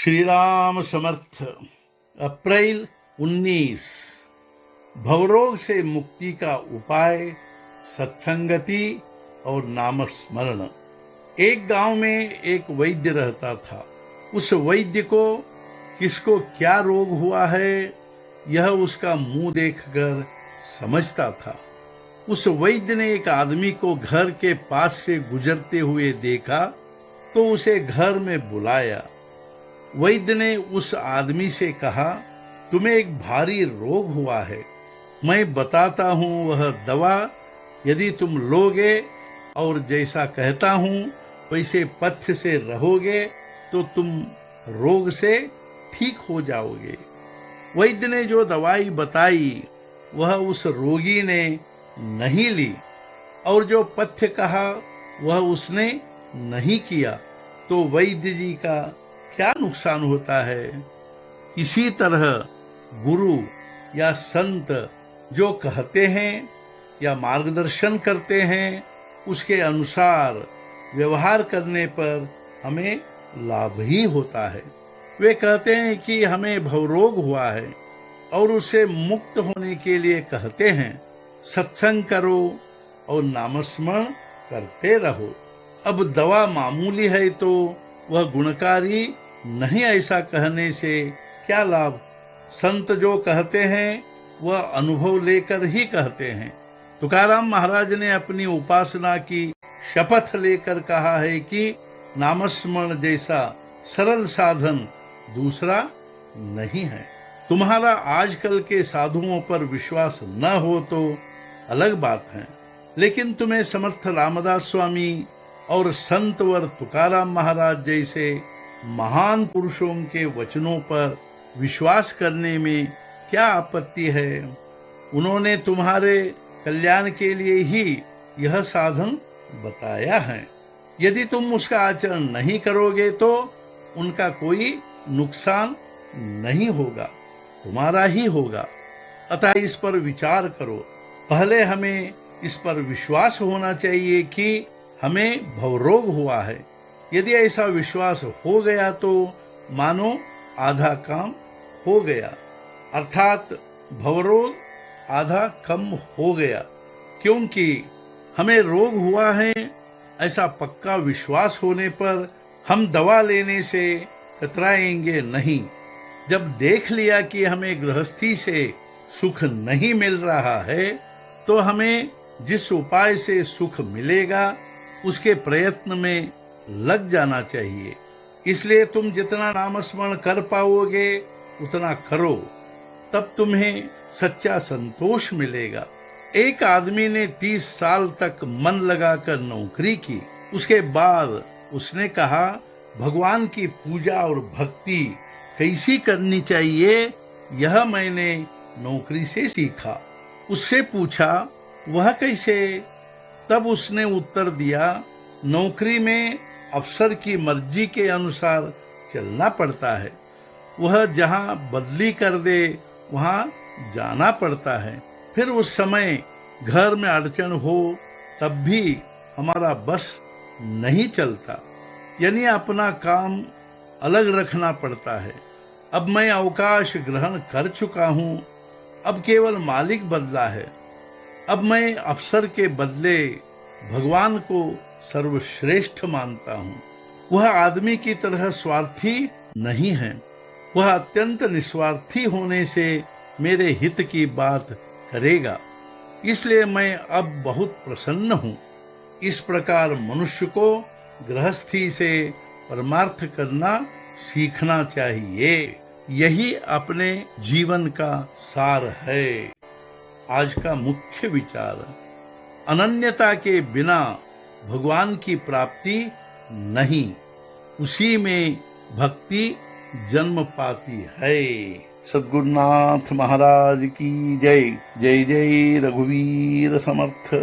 श्री राम समर्थ। अप्रैल 19। भवरोग से मुक्ति का उपाय सत्संगति और नामस्मरण। एक गांव में एक वैद्य रहता था। उस वैद्य को किसको क्या रोग हुआ है यह उसका मुंह देखकर समझता था। उस वैद्य ने एक आदमी को घर के पास से गुजरते हुए देखा तो उसे घर में बुलाया। वैद्य ने उस आदमी से कहा, तुम्हें एक भारी रोग हुआ है, मैं बताता हूँ वह दवा, यदि तुम लोगे और जैसा कहता हूँ वैसे पथ्य से रहोगे तो तुम रोग से ठीक हो जाओगे। वैद्य ने जो दवाई बताई वह उस रोगी ने नहीं ली और जो पथ्य कहा वह उसने नहीं किया तो वैद्य जी का क्या नुकसान होता है। इसी तरह गुरु या संत जो कहते हैं या मार्गदर्शन करते हैं उसके अनुसार व्यवहार करने पर हमें लाभ ही होता है। वे कहते हैं कि हमें भवरोग हुआ है और उससे मुक्त होने के लिए कहते हैं सत्संग करो और नामस्मरण करते रहो। अब दवा मामूली है तो वह गुणकारी नहीं, ऐसा कहने से क्या लाभ। संत जो कहते हैं वह अनुभव लेकर ही कहते हैं। तुकाराम महाराज ने अपनी उपासना की शपथ लेकर कहा है कि नामस्मरण जैसा सरल साधन दूसरा नहीं है। तुम्हारा आजकल के साधुओं पर विश्वास न हो तो अलग बात है, लेकिन तुम्हें समर्थ रामदास स्वामी और संतवर तुकाराम महाराज जैसे महान पुरुषों के वचनों पर विश्वास करने में क्या आपत्ति है। उन्होंने तुम्हारे कल्याण के लिए ही यह साधन बताया है। यदि तुम उसका आचरण नहीं करोगे तो उनका कोई नुकसान नहीं होगा, तुम्हारा ही होगा। अतः इस पर विचार करो। पहले हमें इस पर विश्वास होना चाहिए कि हमें भवरोग हुआ है। यदि ऐसा विश्वास हो गया तो मानो आधा काम हो गया, अर्थात भवरोग आधा कम हो गया। क्योंकि हमें रोग हुआ है ऐसा पक्का विश्वास होने पर हम दवा लेने से कतराएंगे नहीं। जब देख लिया कि हमें गृहस्थी से सुख नहीं मिल रहा है तो हमें जिस उपाय से सुख मिलेगा उसके प्रयत्न में लग जाना चाहिए। इसलिए तुम जितना नामस्मरण कर पाओगे उतना करो, तब तुम्हें सच्चा संतोष मिलेगा। एक आदमी ने 30 साल तक मन लगाकर नौकरी की। उसके बाद उसने कहा, भगवान की पूजा और भक्ति कैसी करनी चाहिए यह मैंने नौकरी से सीखा। उससे पूछा, वह कैसे? तब उसने उत्तर दिया, नौकरी में अफसर की मर्जी के अनुसार चलना पड़ता है। वह जहां बदली कर दे वहां जाना पड़ता है। फिर उस समय घर में अड़चन हो तब भी हमारा बस नहीं चलता, यानी अपना काम अलग रखना पड़ता है। अब मैं अवकाश ग्रहण कर चुका हूं, अब केवल मालिक बदला है। अब मैं अफसर के बदले भगवान को सर्वश्रेष्ठ मानता हूँ। वह आदमी की तरह स्वार्थी नहीं है, वह अत्यंत निस्वार्थी होने से मेरे हित की बात करेगा। इसलिए मैं अब बहुत प्रसन्न हूँ। इस प्रकार मनुष्य को गृहस्थी से परमार्थ करना सीखना चाहिए। यही अपने जीवन का सार है। आज का मुख्य विचार, अनन्यता के बिना भगवान की प्राप्ति नहीं, उसी में भक्ति जन्म पाती है। सद्गुरुनाथ महाराज की जय। जय जय रघुवीर समर्थ।